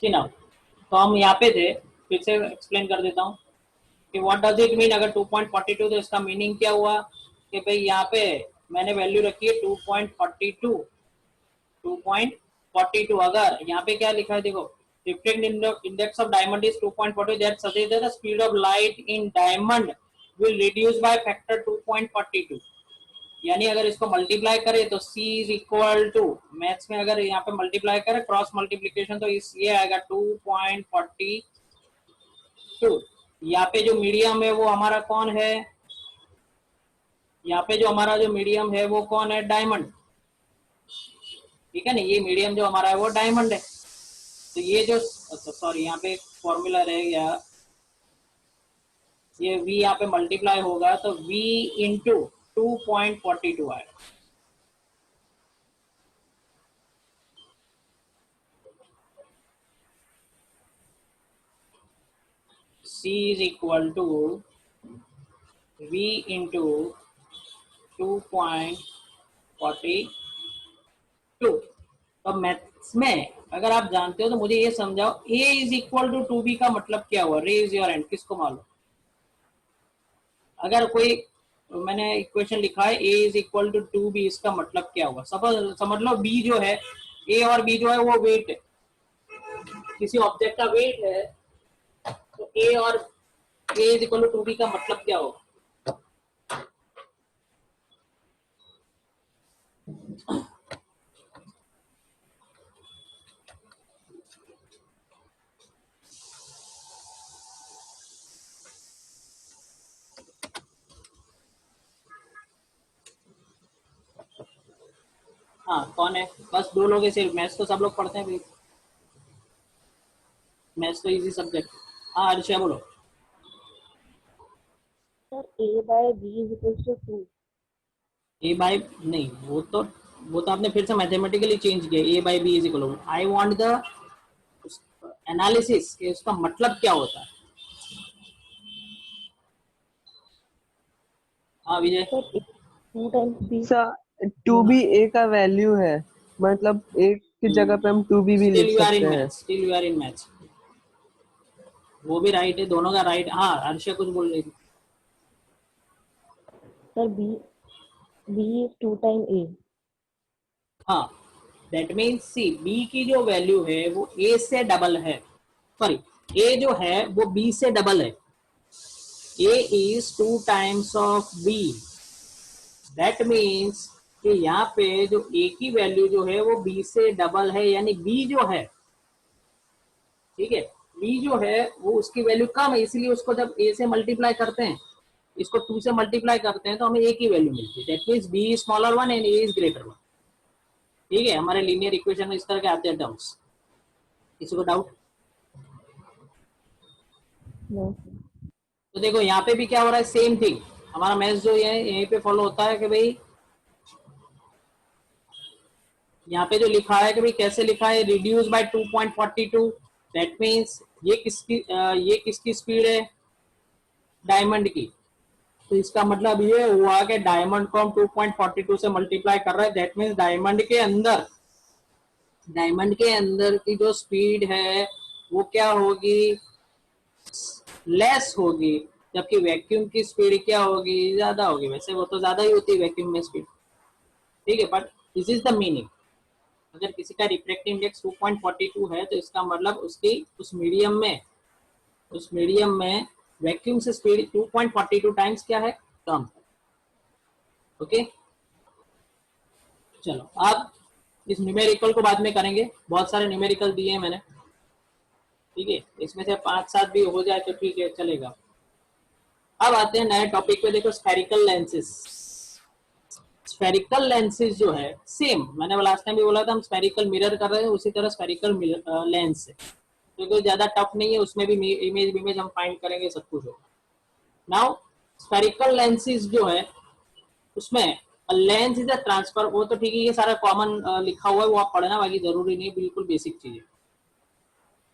सी now, तो हम यहाँ पे थे, फिर से एक्सप्लेन कर देता हूँ कि व्हाट डज इट मीन। अगर 2.42 तो इसका मीनिंग क्या हुआ कि भाई यहाँ पे मैंने वैल्यू रखी है 2.42, 2.42। अगर यहाँ पे क्या लिखा है देखो, refractive index of diamond is 2.42, that suggest that the speed of light in diamond will reduce by factor 2.42। यानी अगर इसको मल्टीप्लाई करें तो C is equal to, maths में अगर यहाँ पे मल्टीप्लाई करें क्रॉस मल्टीप्लीकेशन, तो इस ये आएगा 2.42। यहाँ पे जो मीडियम है वो हमारा कौन है, यहाँ पे जो हमारा जो मीडियम है वो कौन है, डायमंड। ठीक है ना, ये मीडियम जो हमारा है वो डायमंड है। तो ये जो, सॉरी यहाँ पे फॉर्मूला रह गया, ये V यहाँ पे मल्टीप्लाई होगा तो V इंटू 2.42 आएगा। C is equal to V into 2.42। तो मैथ्स में अगर आप जानते हो तो मुझे ये समझाओ, A is equal to 2B का मतलब क्या हुआ, रेज योर हैंड, किसको मालूम। अगर कोई, मैंने इक्वेशन लिखा है A is equal to 2B, इसका मतलब क्या हुआ। समझ लो B जो है, A और B जो है वो वेट है, किसी ऑब्जेक्ट का वेट है, तो A और A is equal to 2B का मतलब क्या होगा। हाँ कौन है, बस दो लोग हैं सिर्फ, मैथ्स तो सब लोग पढ़ते हैं भाई, मैथ्स तो इजी सब्जेक्ट। हाँ अर्षा बोलो। Sir A by B is equals to 2। A by नहीं, वो तो आपने फिर से मैथमेटिकली चेंज किया, A by B is equal. I want the analysis कि उसका मतलब क्या होता है। हाँ Vijay. Sir 2 times B। Sir two B A का वैल्यू है, मतलब एक की जगह पे हम टू बी भी स्टिल लिख यू आर इन सकते हैं। Maths, still you are in maths, वो भी राइट है, दोनों का राइट। हाँ अर्षा कुछ बोल रही थी। Sir B is 2 times A। हाँ दैट मीन्स सी, बी की जो वैल्यू है वो ए से डबल है, सॉरी ए जो है वो बी से डबल है। A is 2 times of B, that means कि यहाँ पे जो A की वैल्यू जो है वो B से डबल है, यानी B जो है, ठीक है, B जो है वो उसकी वैल्यू कम है, इसलिए उसको जब A से मल्टीप्लाई करते हैं, इसको 2 से मल्टीप्लाई करते हैं तो हमें A की वैल्यू मिलती है, that means B is smaller one and A is greater one. ठीक है, हमारे लीनियर इक्वेशन में इस तरह के आते हैं टर्म्स। किसी को डाउट? नो। तो देखो यहाँ पे भी क्या हो रहा है, सेम थिंग, हमारा मैथ्स जो है यहीं पे फॉलो होता है कि भाई यहाँ पे जो लिखा है कि भाई कैसे लिखा है, रिड्यूस बाय 2.42, दैट मीन्स ये किसकी स्पीड है, डायमंड की। तो इसका मतलब ये हुआ कि डायमंड को हम 2.42 से मल्टीप्लाई कर रहे हैं, दैट मीन्स डायमंड के अंदर की जो स्पीड है वो क्या होगी, लेस होगी, जबकि वैक्यूम की स्पीड क्या होगी, ज्यादा होगी। वैसे वो तो ज्यादा ही होती है वैक्यूम में स्पीड, ठीक है, but this is the meaning. अगर किसी का रिफ्रैक्टिव इंडेक्स 2.42 है तो इसका मतलब उसकी उस मीडियम में वैक्यूम से स्पीड 2.42 टाइम्स क्या है, कम। ओके चलो, अब इस न्यूमेरिकल को बाद में करेंगे, बहुत सारे न्यूमेरिकल दिए हैं मैंने, ठीक है, इसमें से 5-7 भी हो जाए तो ठीक है, चलेगा। अब आते हैं नए टॉपिक पे। देखो स्फेरिकल लेंसेज, स्फेरिकल लेंसेज जो है सेम, मैंने लास्ट टाइम भी बोला था हम स्फेरिकल मिरर कर रहे हैं, उसी तरह स्फेरिकल लेंस है, तो कोई ज्यादा टफ नहीं है, उसमें भी इमेज हम फाइंड करेंगे, सब कुछ होगा। नाउ स्फेरिकल लेंसेज जो है उसमें लेंस इज अ ट्रांसफर, वो तो ठीक है, ये सारा कॉमन लिखा हुआ है, वो आप पढ़ना, बाकी जरूरी नहीं, बिल्कुल बेसिक चीज है।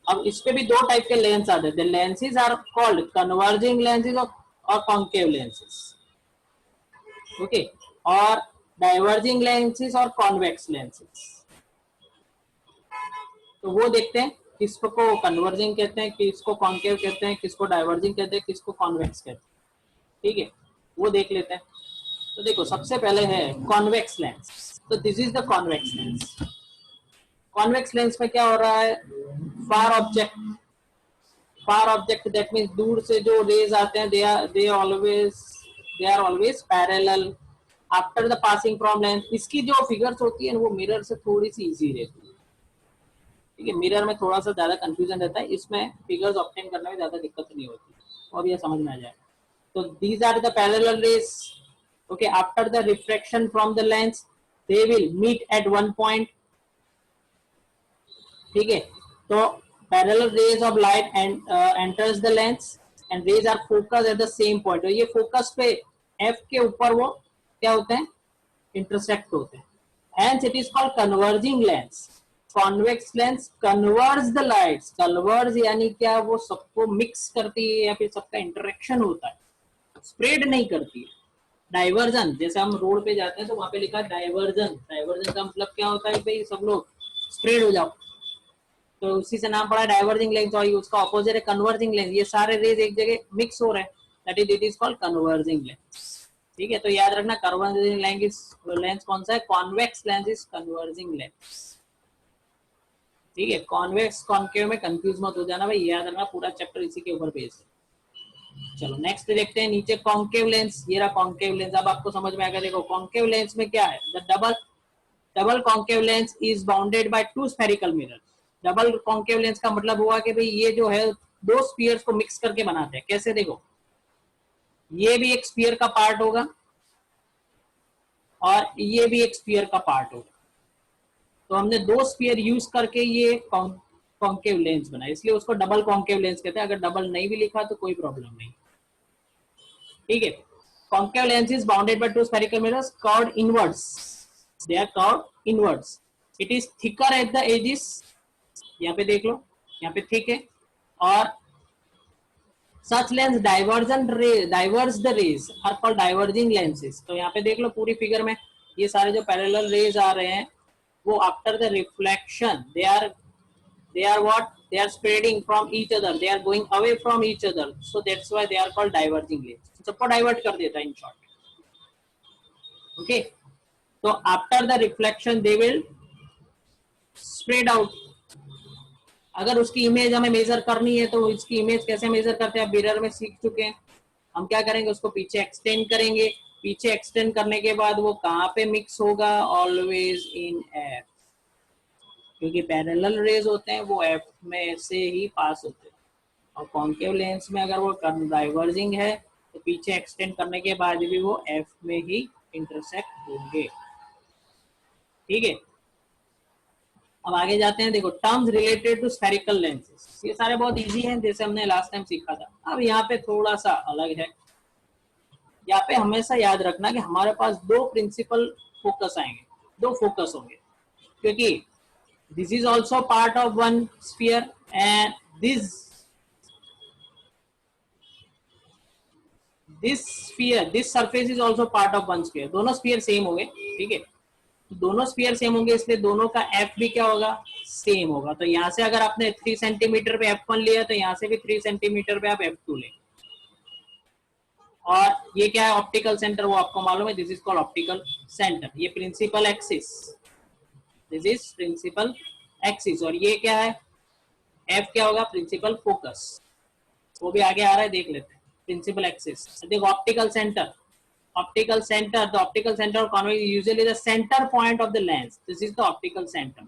अब इस पे भी दो टाइप के लेंस आते हैं, lenses are called converging lenses और कॉन्केव लेंसेज, ओके, और डाइवर्जिंग लेंसेज और कॉन्वेक्स लेंसेज। तो वो देखते हैं किसको कन्वर्जिंग कहते हैं, किसको कॉन्केव कहते हैं, किसको डाइवर्जिंग कहते हैं, किसको कॉन्वेक्स कहते हैं, ठीक है, वो देख लेते हैं। तो देखो सबसे पहले है कॉन्वेक्स लेंस। तो this is the convex lens. Convex lens में क्या हो रहा है, फार ऑब्जेक्ट दैट मीन्स दूर से जो रेज आते हैं they are always parallel after the passing from lens. इसकी जो फिगर्स होती है वो मिरर से थोड़ी सी इजी रहती है, ठीक है, मिरर में थोड़ा सा ज्यादा कंफ्यूजन रहता है, इसमें फिगर्स ऑब्टेन करने में ज्यादा दिक्कत नहीं होती, तो अब ये समझ में आ जाए। तो these are the parallel rays, okay, after the refraction from the lens they will meet at one point, ठीक है। तो parallel rays of light enters the lens and rays are focus at the same point. ये focus पे F के ऊपर वो क्या होते हैं, इंटरसेक्ट होते हैं। Hence it is called converging lens. Convex lens converge the lights. Converge यानी क्या, वो सबको मिक्स करती है या फिर सबका इंटरेक्शन होता है, स्प्रेड नहीं करती है। डाइवर्जन, जैसे हम रोड पे जाते हैं तो वहां पे लिखा है डाइवर्जन, डाइवर्जन का मतलब क्या होता है भाई सब लोग स्प्रेड हो जाओ, तो उसी से नाम पड़ा डाइवर्जिंग लेंस। और उसका ऑपोजिट है कन्वर्जिंग लेंस, ये सारे रेज एक जगह मिक्स हो रहे हैं, that is it is called converging lens, ठीक है। तो याद रखना कन्वर्जिंग लेंस कौन सा है, convex lens is converging lens, ठीक है। कॉन्वेक्स कॉन्केव में कंफ्यूज मत हो जाना भाई, याद रखना पूरा चैप्टर इसी के ऊपर बेस्ड है। चलो नेक्स्ट देखते हैं नीचे कॉन्केव लेंस। ये रहा कॉन्केव लेंस, अब आपको समझ में आएगा। देखो कॉन्केव लेंस में क्या है, the double concave lens is bounded by two spherical mirror. Double concave lens का मतलब हुआ कि भाई ये जो है दो स्फीयर्स को मिक्स करके बनाते हैं। कैसे, देखो ये भी एक स्फीयर का पार्ट होगा और ये भी एक स्फीयर का पार्ट होगा, तो हमने दो स्फीयर यूज करके ये कॉन्केव लेंस बनाया, इसलिए उसको डबल कॉन्केव लेंस कहते हैं। अगर डबल नहीं भी लिखा तो कोई प्रॉब्लम नहीं, ठीक है। Concave lens is bounded by two spherical mirrors curved inwards, they are curved inwards, it is thicker at the edges, यहाँ पे देख लो, यहाँ पे थिक है, और such lens diverge the rays are called diverging lenses। तो यहाँ पे देख लो पूरी फिगर में ये सारे जो पैरेलल रेज आ रहे हैं वो after the reflection they are what, they are spreading from each other, they are going away from each other, so that's why they are called diverging lenses। सबको डाइवर्ट कर देता है इन शॉर्ट, ओके। तो after the reflection they will spread out. अगर उसकी image हमें major करनी है तो इसकी इमेज कैसे मेजर करते हैं, मिरर में सीख चुके हैं। हम क्या करेंगे, उसको पीछे एक्सटेंड करेंगे, पीछे एक्सटेंड करने के बाद वो कहाँ पे मिक्स होगा, ऑलवेज इन एफ, क्योंकि पैरेलल रेज होते हैं वो एफ में से ही पास होते हैं। और कॉन्केव लेंस में अगर वो डाइवर्जिंग है तो पीछे एक्सटेंड करने के बाद भी वो एफ में ही इंटरसेक्ट होंगे, ठीक है। अब आगे जाते हैं। देखो terms related to spherical lenses, ये सारे बहुत इजी हैं जैसे हमने लास्ट टाइम सीखा था। अब यहाँ पे थोड़ा सा अलग है, यहाँ पे हमेशा याद रखना कि हमारे पास दो प्रिंसिपल फोकस आएंगे, दो फोकस होंगे, क्योंकि this is also part of one sphere and this surface is also part of one sphere. दोनों स्फीयर सेम होंगे, ठीक है, दोनों स्फीयर सेम होंगे, इसलिए दोनों का एफ भी क्या होगा, सेम होगा। तो यहाँ से अगर आपने 3 सेंटीमीटर पे F1 लिया तो यहाँ से भी 3 सेंटीमीटर पे आप F2 लें। और ये क्या है, ऑप्टिकल सेंटर, वो आपको मालूम है, this is called optical centre. ये principal axis, this is principal axis, और ये क्या है, F क्या होगा, प्रिंसिपल फोकस, वो भी आगे आ रहा है, देख लेते हैं। प्रिंसिपल एक्सिस, देखो optical centre, the optical center of convex is usually the center point of the lens, this is the optical center,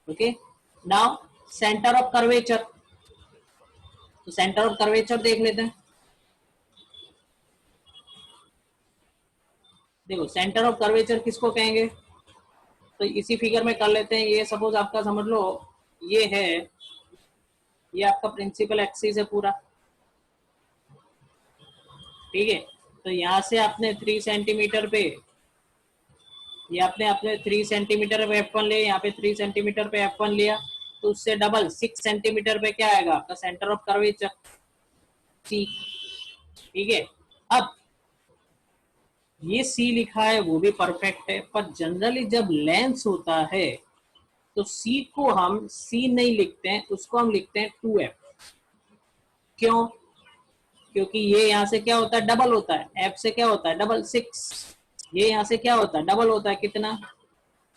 okay। now center of curvature, तो center of curvature देख लेते हैं। देखो सेंटर ऑफ कर्वेचर किसको कहेंगे, तो इसी figure में कर लेते हैं। ये सपोज आपका समझ लो ये है, ये आपका प्रिंसिपल एक्सिस है पूरा, ठीक है। तो यहाँ से आपने 3 सेंटीमीटर पे, ये आपने अपने 3 सेंटीमीटर पे F1 लिया, यहाँ पे 3 सेंटीमीटर पे F1 लिया, तो उससे डबल 6 सेंटीमीटर पे क्या आएगा आपका सेंटर ऑफ कर्वेचर, C, ठीक है। अब ये C लिखा है वो भी परफेक्ट है, पर जनरली जब लेंस होता है तो C को हम C नहीं लिखते हैं, उसको हम लिखते हैं 2F। क्यों? क्योंकि ये यहाँ से क्या होता है, डबल होता है, F से क्या होता है, डबल 6। ये यहाँ से क्या होता है, डबल होता है, कितना,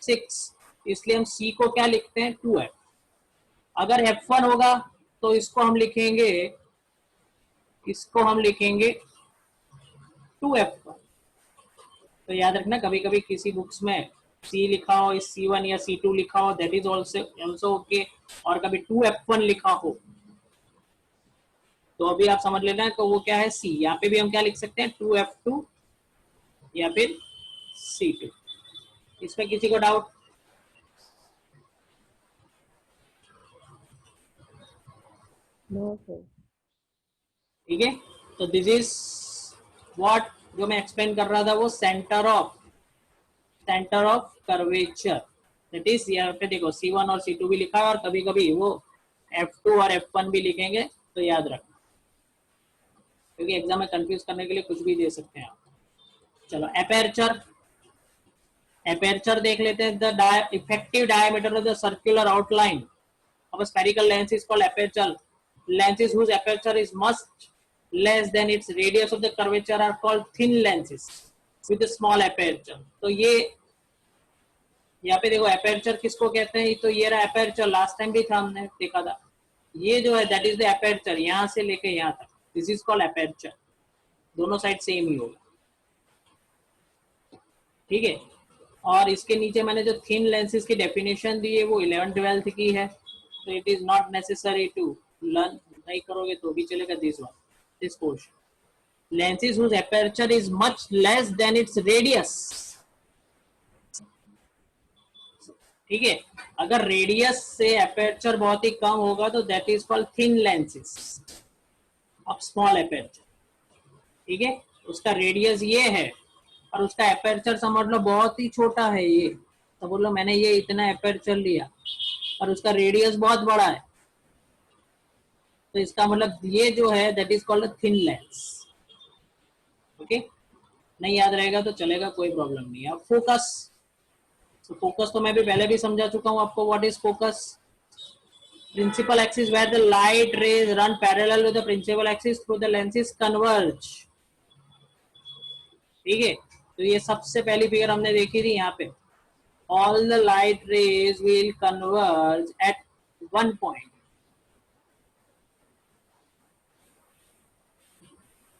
6। इसलिए हम C को क्या लिखते हैं, 2F। अगर F1 होगा तो इसको हम लिखेंगे 2F1। तो याद रखना, कभी कभी किसी बुक्स में C लिखा हो, इस C1 या C2 लिखा हो, दैट इज ऑल्सो ओके, और कभी 2F1 लिखा हो, तो अभी आप समझ लेना, तो वो क्या है, C। यहाँ पे भी हम क्या लिख सकते हैं, 2F2 या फिर C2। इसमें किसी को डाउट? No sir. ठीक है, तो दिस इज व्हाट, जो मैं एक्सप्लेन कर रहा था, वो centre of curvature. That is, यहाँ पे देखो C1 और C2 भी लिखा है, और कभी कभी वो F2 और F1 भी लिखेंगे, तो याद रखना, क्योंकि एग्जाम में कंफ्यूज करने के लिए कुछ भी दे सकते हैं आप। चलो एपर्चर देख लेते हैं। The effective diameter of the circular outline of a spherical lens is called aperture. Lenses whose aperture is much less than its radius of the curvature are called thin lenses with a small aperture. तो ये यहाँ पे देखो aperture किसको कहते हैं, तो ये रहा aperture, लास्ट टाइम भी था, हमने देखा था। ये जो है that is the aperture, यहाँ से लेके यहाँ तक, this is called aperture। दोनों साइड सेम ही होगा, ठीक है। और इसके नीचे मैंने जो थिन लेंसेज की डेफिनेशन दी है वो 11th-12th की है, तो it is not necessary to learn, नहीं करोगे तो भी चलेगा। This portion, lenses whose aperture is much less than its radius, ठीक है। अगर रेडियस से अपर्चर बहुत ही कम होगा तो that is called thin lenses of small aperture, ठीक है। उसका रेडियस ये है और उसका अपर्चर समझ लो बहुत ही छोटा है, ये तो बोलो मैंने ये इतना अपर्चर लिया और उसका रेडियस बहुत बड़ा है, तो इसका मतलब ये जो है that is called thin lens, okay. नहीं याद रहेगा तो चलेगा, कोई प्रॉब्लम नहीं है। अब फोकस, तो फोकस तो मैं भी पहले भी समझा चुका हूं आपको। What is focus? Principal axis where the light rays run parallel with the principal axis through the lenses converge, ठीक है। तो ये सबसे पहली फिगर हमने देखी थी यहाँ पे, all the light raise will converge eight one point,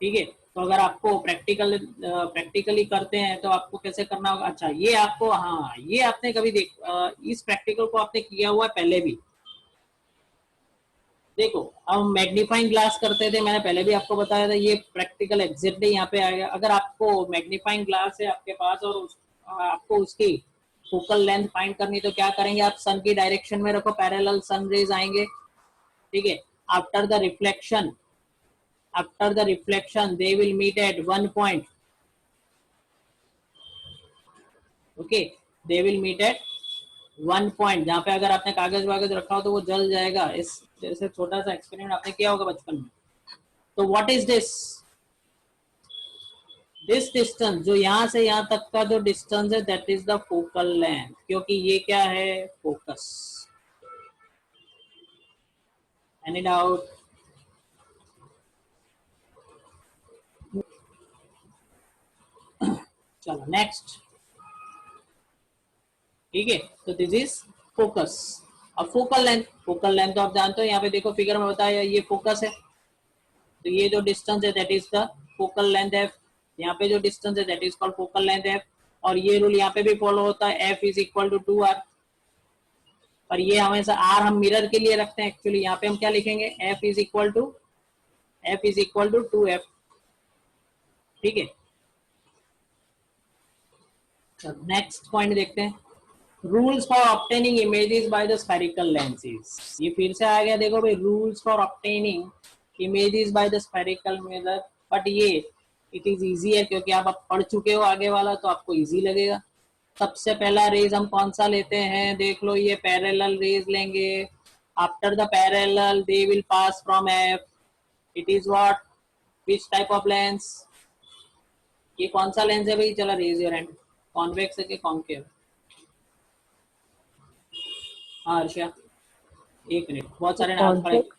ठीक है। तो अगर आपको प्रैक्टिकली करते हैं तो आपको कैसे करना होगा, अच्छा ये आपको, हाँ ये आपने कभी इस प्रैक्टिकल को आपने किया हुआ है पहले भी। देखो हम मैग्नीफाइंग ग्लास करते थे, मैंने पहले भी आपको बताया था, ये प्रैक्टिकल एग्जैक्टली यहाँ पे आएगा। अगर आपको मैग्नीफाइंग ग्लास है आपके पास और आपको उसकी फोकल लेंथ फाइंड करनी, तो क्या करेंगे, आप सन की डायरेक्शन में रखो, पैरेलल सन रेज आएंगे, ठीक है। After the reflection they will meet at one point, okay, they will meet at one point। जहाँ पे अगर आपने कागज वागज रखा हो तो वो जल जाएगा, इस जैसे छोटा सा एक्सपेरिमेंट आपने किया होगा बचपन में। तो व्हाट इज दिस डिस्टेंस, जो यहाँ से यहाँ तक का जो डिस्टेंस है that is the focal length, क्योंकि ये क्या है, फोकस। Any doubt? चलो नेक्स्ट, ठीक है। तो दिस इज फोकस। अब फोकल लेंथ तो आप जानते हो, यहाँ पे देखो फिगर में बताया ये फोकस है, तो ये जो डिस्टेंस है that is the focal length F. यहाँ पे जो डिस्टेंस है that is called focal length F. और ये रूल यहाँ पे भी फॉलो होता है, F is equal to 2r। और ये हमेशा आर हम मिरर के लिए रखते हैं, एक्चुअली यहाँ पे हम क्या लिखेंगे, F is equal to 2f, ठीक है। नेक्स्ट पॉइंट देखते हैं, rules for obtaining images by the spherical lenses. ये फिर से आ गया, देखो भाई, rules for obtaining images by the spherical mirror. But ये इट इज इजी है, क्योंकि आप अब पढ़ चुके हो आगे वाला, तो आपको इजी लगेगा। सबसे पहला रेज हम कौन सा लेते हैं, देख लो, ये पैरेलल रेज लेंगे। After the parallel they will pass from F, it is what, which type of lens, ये कौन सा लेंस है भाई, चलो रेज योर हैंड, कॉन्वेक्स है कि कॉन्केव? हाँ हर्षा, एक मिनट, बहुत सारे ने हाथ कौन खड़ा से? किया,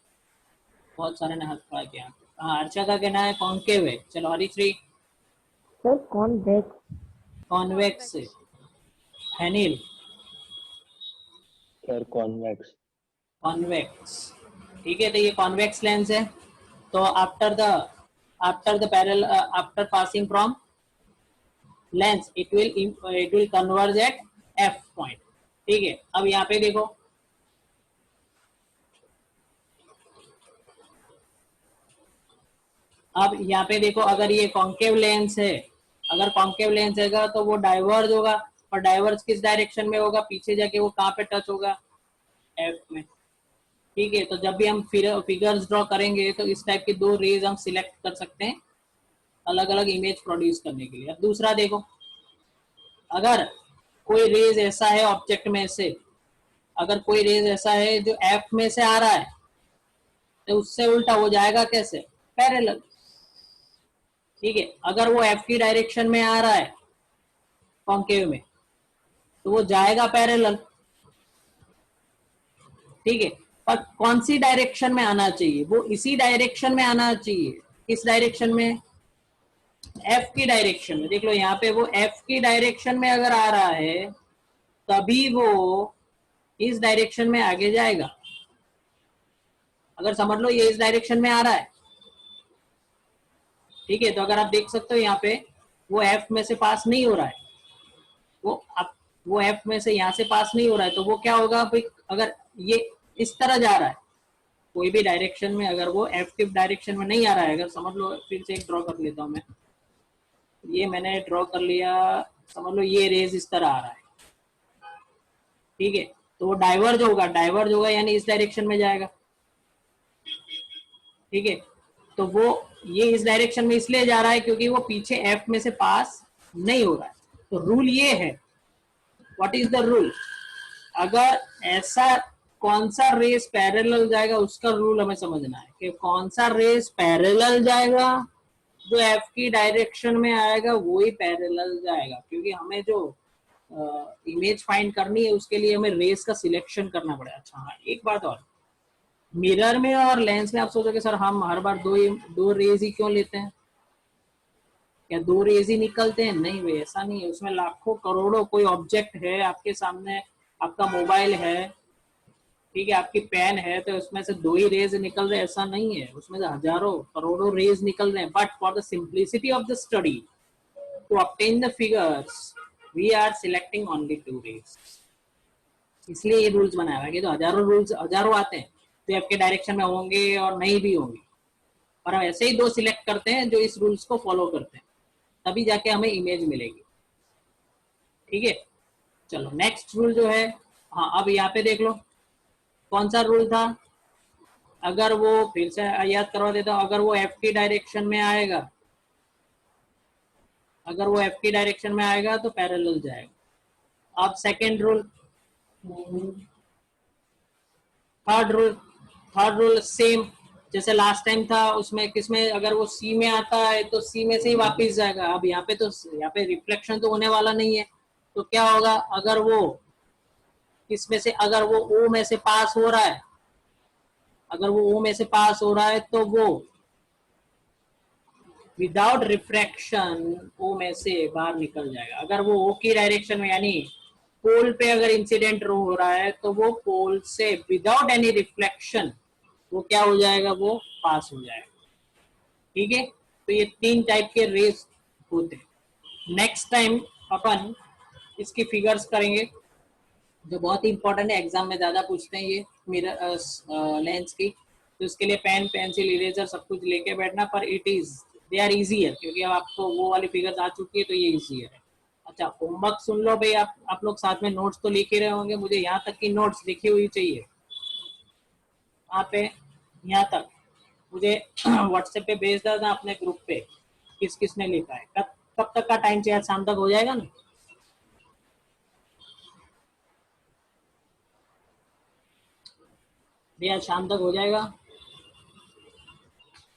बहुत सारे ने हाथ खड़ा किया। हाँ हर्षा का कहना है कॉन्केव है। चलो हरीश्री। Sir convex. कॉन्वेक्स है। अनिल। Sir convex. कॉन्वेक्स, ठीक है, तो ये कॉन्वेक्स लेंस है। तो after the parallel, after passing from lens it will converge eight F point. ठीक है, अब यहाँ पे देखो, अब यहाँ पे देखो, अगर ये कॉन्केव लेंस है, अगर कॉन्केव लेंस है तो वो डाइवर्ज होगा, और डाइवर्ज किस डायरेक्शन में होगा, पीछे जाके वो कहाँ पे टच होगा, एफ में। ठीक है, तो जब भी हम फिगर्स ड्रॉ करेंगे तो इस टाइप के दो रेज हम सिलेक्ट कर सकते हैं अलग अलग इमेज प्रोड्यूस करने के लिए। अब दूसरा देखो, अगर कोई रेज ऐसा है ऑब्जेक्ट में से, अगर कोई रेज ऐसा है जो एफ में से आ रहा है, तो उससे उल्टा हो जाएगा कैसे, पैरेलल। ठीक है, अगर वो एफ की डायरेक्शन में आ रहा है कॉन्केव में, तो वो जाएगा पैरेलल। ठीक है, पर कौन सी डायरेक्शन में आना चाहिए, वो इसी डायरेक्शन में आना चाहिए। किस डायरेक्शन में, एफ की डायरेक्शन में। देख लो यहाँ पे वो एफ की डायरेक्शन में अगर आ रहा है तभी वो इस डायरेक्शन में आगे जाएगा। अगर समझ लो ये इस डायरेक्शन में आ रहा है, ठीक है, तो अगर आप देख सकते हो यहाँ पे वो एफ में से पास नहीं हो रहा है, वो एफ में से यहाँ से पास नहीं हो रहा है, तो वो क्या होगा भाई, अगर ये इस तरह जा रहा है कोई भी डायरेक्शन में, अगर वो एफ के डायरेक्शन में नहीं आ रहा है, अगर समझ लो, फिर से एक ड्रॉ कर लेता हूँ मैं, ये मैंने ड्रॉ कर लिया, समझ लो ये रेज इस तरह आ रहा है। ठीक है, तो वो डाइवर्ज होगा यानी इस डायरेक्शन में जाएगा। ठीक है, तो वो ये इस डायरेक्शन में इसलिए जा रहा है क्योंकि वो पीछे एफ में से पास नहीं हो रहा है। तो रूल ये है, व्हाट इज द रूल, अगर ऐसा कौन सा रेस पैरेलल जाएगा उसका रूल हमें समझना है कि कौन सा रेस पैरेलल जाएगा, जो एफ की डायरेक्शन में आएगा वो ही पैरेलल जाएगा, क्योंकि हमें जो इमेज फाइंड करनी है उसके लिए हमें रेस का सिलेक्शन करना पड़ेगा। अच्छा हाँ, एक बात और, मिरर में और लेंस में आप सोचोगे सर हम हर बार दो रेज ही क्यों लेते हैं, क्या दो रेज ही निकलते हैं, नहीं भाई ऐसा नहीं है, उसमें लाखों करोड़ों, कोई ऑब्जेक्ट है आपके सामने, आपका मोबाइल है, ठीक है, आपकी पेन है, तो उसमें से दो ही रेज निकल रहे, ऐसा नहीं है, उसमें से हजारों करोड़ों रेज निकल रहे हैं। But for the simplicity of the study, to obtain the figures, we are selecting only two rays. इसलिए ये रूल्स बनाया है कि जो हजारों आते हैं तो आपके डायरेक्शन में होंगे और नहीं भी होंगे, और हम ऐसे ही दो सिलेक्ट करते हैं जो इस रूल्स को फॉलो करते हैं, तभी जाके हमें इमेज मिलेगी। ठीक है, चलो नेक्स्ट रूल जो है, हाँ अब यहाँ पे देख लो कौन सा रूल था, अगर वो, फिर से याद करवा देता हूँ, अगर वो एफ की डायरेक्शन में आएगा, अगर वो एफ की डायरेक्शन में आएगा तो पैरेलल जाएगा। अब second rule, third rule same जैसे लास्ट टाइम था, उसमें किसमें, अगर वो सी में आता है तो सी में से ही वापस जाएगा। अब यहाँ पे तो यहाँ पे रिफ्लेक्शन तो होने वाला नहीं है, तो क्या होगा, अगर वो इसमें से, अगर वो ओ में से पास हो रहा है, अगर वो ओ में से पास हो रहा है तो वो विदाउट रिफ्रैक्शन ओ में से बाहर निकल जाएगा। अगर वो ओ की डायरेक्शन में यानी पोल पे अगर इंसिडेंट हो रहा है तो वो पोल से विदाउट एनी रिफ्लेक्शन वो क्या हो जाएगा, वो पास हो जाएगा। ठीक है, तो ये तीन टाइप के रेस होते हैं। नेक्स्ट टाइम अपन इसकी फिगर्स करेंगे जो बहुत ही इंपॉर्टेंट है, एग्जाम में ज्यादा पूछते हैं ये मिरर लेंस की, तो इसके लिए पेन पेंसिल इरेजर सब कुछ लेके बैठना, पर it is they are easier, क्योंकि अब आपको वो वाली फिगर्स आ चुकी है तो ये इजियर है। अच्छा होमवर्क सुन लो भाई, आप लोग साथ में नोट्स तो लिख ही रहे होंगे, मुझे यहाँ तक की नोट्स लिखी हुई चाहिए, वहाँ पे यहाँ तक मुझे व्हाट्सएप पे भेज देना अपने ग्रुप पे, किस किस ने लिखा है, कब तक का टाइम चाहिए, शाम तक हो जाएगा ना, भैया शाम तक हो जाएगा।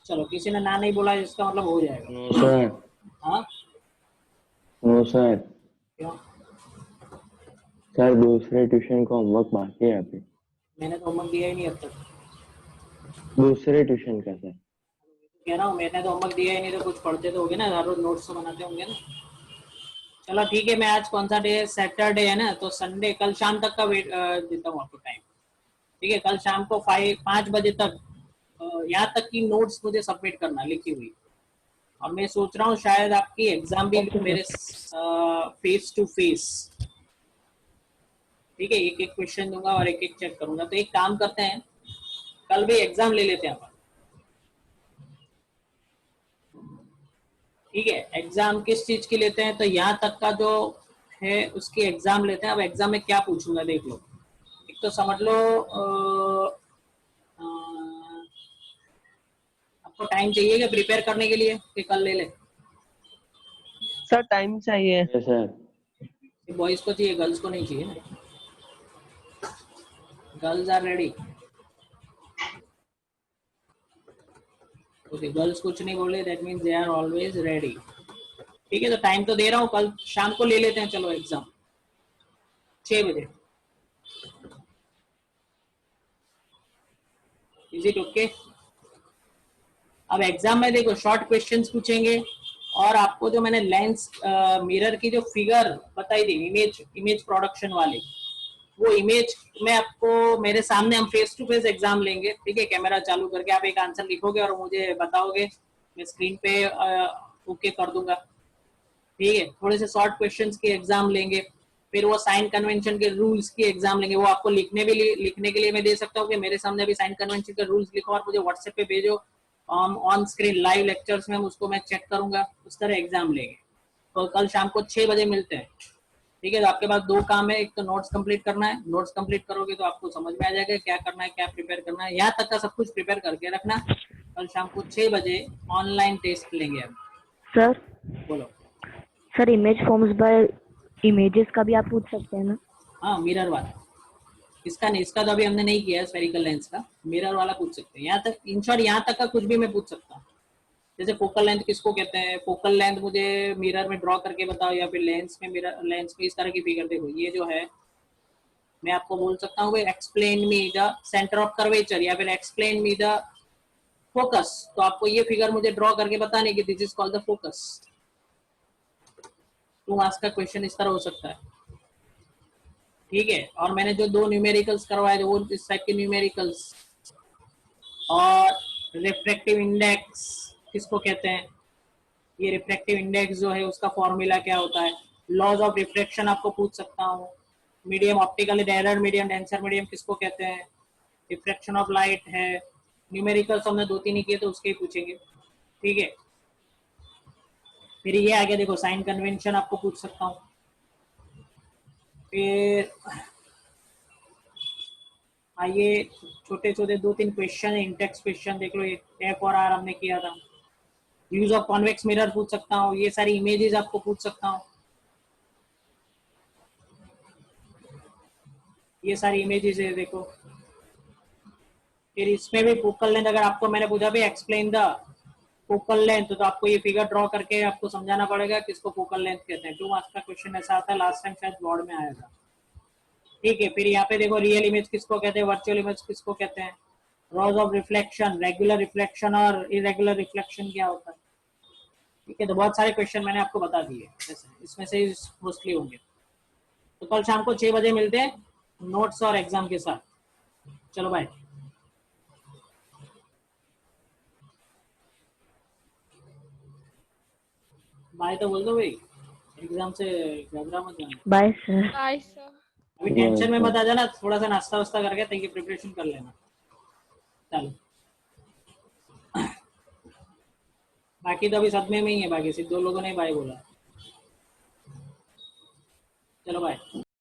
चलो किसी ने ना नहीं बोला इसका मतलब हो जाएगा। No sir. हाँ नो सर। क्यों, सर दूसरे ट्यूशन का होमवर्क बाकी है अभी। मैंने तो होमवर्क दिया ही नहीं अब तक। दूसरे ट्यूशन का सर। कह रहा हूँ मैंने तो होमवर्क दिया ही नहीं, तो कुछ पढ़ते तो होगे ना, हर रोज नोट्स तो बनाते होंगे ना। चलो ठीक है, मैं आज कौन सा डे है, सैटरडे है ना, तो संडे कल शाम तक का वेट देता हूँ आपको टाइम। ठीक है, कल शाम को 5 बजे तक यहाँ तक की नोट्स मुझे सबमिट करना लिखी हुई। और मैं सोच रहा हूँ शायद आपकी एग्जाम भी Okay, मेरे फेस टू फेस। ठीक है, एक एक क्वेश्चन दूंगा और एक एक चेक करूंगा। तो एक काम करते हैं, कल भी एग्जाम ले लेते हैं अपन। ठीक है, एग्जाम किस चीज की लेते हैं, तो यहाँ तक का जो है उसकी एग्जाम लेते हैं। अब एग्जाम में क्या पूछूंगा देख लो। एक तो समझ लो आपको टाइम चाहिए क्या प्रिपेयर करने के लिए, कि कल ले ले। सर टाइम चाहिए। Yes sir. बॉयज को चाहिए, गर्ल्स को नहीं चाहिए ना। Girls are ready. Okay, girls कुछ नहीं बोले, that means they are always ready. ठीक है, तो टाइम तो दे रहा हूँ, कल शाम को ले लेते हैं चलो एग्जाम 6 बजे। Is it okay? अब एग्जाम में देखो शॉर्ट क्वेश्चंस पूछेंगे, और आपको जो मैंने लेंस मिरर की जो फिगर बताई थी, इमेज प्रोडक्शन वाली, वो इमेज में आपको मेरे सामने हम फेस टू फेस एग्जाम लेंगे। ठीक है, कैमरा चालू करके आप एक आंसर लिखोगे और मुझे बताओगे, मैं स्क्रीन पे ओके कर दूंगा। ठीक है, थोड़े से शॉर्ट क्वेश्चंस के एग्जाम लेंगे, फिर वो साइन कन्वेंशन के रूल्स की एग्जाम लेंगे। वो आपको लिखने के लिए मैं दे सकता हूँ कि मेरे सामने अभी साइन कन्वेंशन के रूल्स लिखो और मुझे व्हाट्सएप पे भेजो, ऑन स्क्रीन लाइव लेक्चर्स में उसको मैं चेक करूंगा। उस तरह एग्जाम लेंगे। तो कल शाम को 6 बजे मिलते हैं। ठीक है, तो आपके पास दो काम है, एक तो नोट्स कंप्लीट करना है। नोट्स कंप्लीट करोगे तो आपको समझ में आ जाएगा क्या करना है, क्या प्रिपेयर करना है। यहाँ तक का सब कुछ प्रिपेयर करके रखना। कल शाम को 6 बजे ऑनलाइन टेस्ट लेंगे हम। सर। बोलो। Sir image forms by images का भी आप पूछ सकते हैं ना? हाँ, मिरर वाला। इसका नहीं, इसका तो अभी हमने नहीं किया है, स्फेरिकल लेंस का। मिरर वाला पूछ सकते हैं। यहाँ तक इन शॉर्ट यहाँ तक का कुछ भी मैं पूछ सकता हूँ। जैसे फोकल लेंथ किसको कहते हैं, फोकल लेंथ मुझे मिरर में ड्रॉ करके बताओ, या फिर लेंस में, मिरर लेंस में इस तरह की फिगर देखो, ये जो है मैं आपको बोल सकता हूँ explain me the centre of curvature, या फिर एक्सप्लेन मी द फोकस। तो आपको ये फिगर मुझे ड्रॉ करके बताने की, this is called the focus. 2 marks का क्वेश्चन इस तरह हो सकता है। ठीक है, और मैंने जो 2 न्यूमेरिकल्स करवाए थे, वो इस टाइप के न्यूमेरिकल्स। और रिफ्रैक्टिव इंडेक्स किसको कहते हैं, ये रिफ्रैक्टिव इंडेक्स जो है उसका फॉर्मूला क्या होता है। लॉज ऑफ रिफ्रैक्शन आपको पूछ सकता हूँ। Medium optical error medium, denser medium किसको कहते हैं। रिफ्रैक्शन ऑफ लाइट है। न्यूमेरिकल्स हमने 2-3 ही किए, तो उसके ही पूछेंगे। ठीक है, फिर ये आगे देखो, साइन कन्वेंशन आपको पूछ सकता हूँ। फिर आइए, छोटे छोटे 2-3 क्वेश्चन है, इंटेक्स क्वेश्चन देख लो। ये एफ और आर हमने किया था। यूज ऑफ कॉन्वेक्स मिरर पूछ सकता हूँ। ये सारी इमेजेस आपको पूछ सकता हूँ। ये सारी इमेजेस है देखो। फिर इसमें भी फोकल लेंथ, अगर आपको मैंने पूछा भी एक्सप्लेन द फोकल लेंथ, तो आपको ये फिगर ड्रॉ करके आपको समझाना पड़ेगा किसको फोकल लेंथ कहते हैं। 2 मार्क्स का क्वेश्चन ऐसा आता है, लास्ट टाइम शायद बोर्ड में आया था। ठीक है, फिर यहाँ पे देखो, रियल इमेज किसको कहते हैं, वर्चुअल इमेज किसको कहते हैं, laws of reflection, regular reflection और इरेगुलर रिफ्लेक्शन क्या होता है। ठीक है, तो बहुत सारे क्वेश्चन मैंने आपको बता दिए, इसमें से मोस्टली होंगे। तो कल शाम को 6 बजे मिलते हैं नोट्स और एग्जाम के साथ। चलो बाय। बाय तो बोल दो भाई, एग्जाम से घबरा मत जाना। Bye sir. Bye sir. अभी टेंशन में मत आ जाना, थोड़ा सा नाश्ता वास्ता करके तक प्रिपरेशन कर लेना। चलो, बाकी तो अभी सदमे में ही है, बाकी सिर्फ 2 लोगों ने बाय बोला। चलो बाय।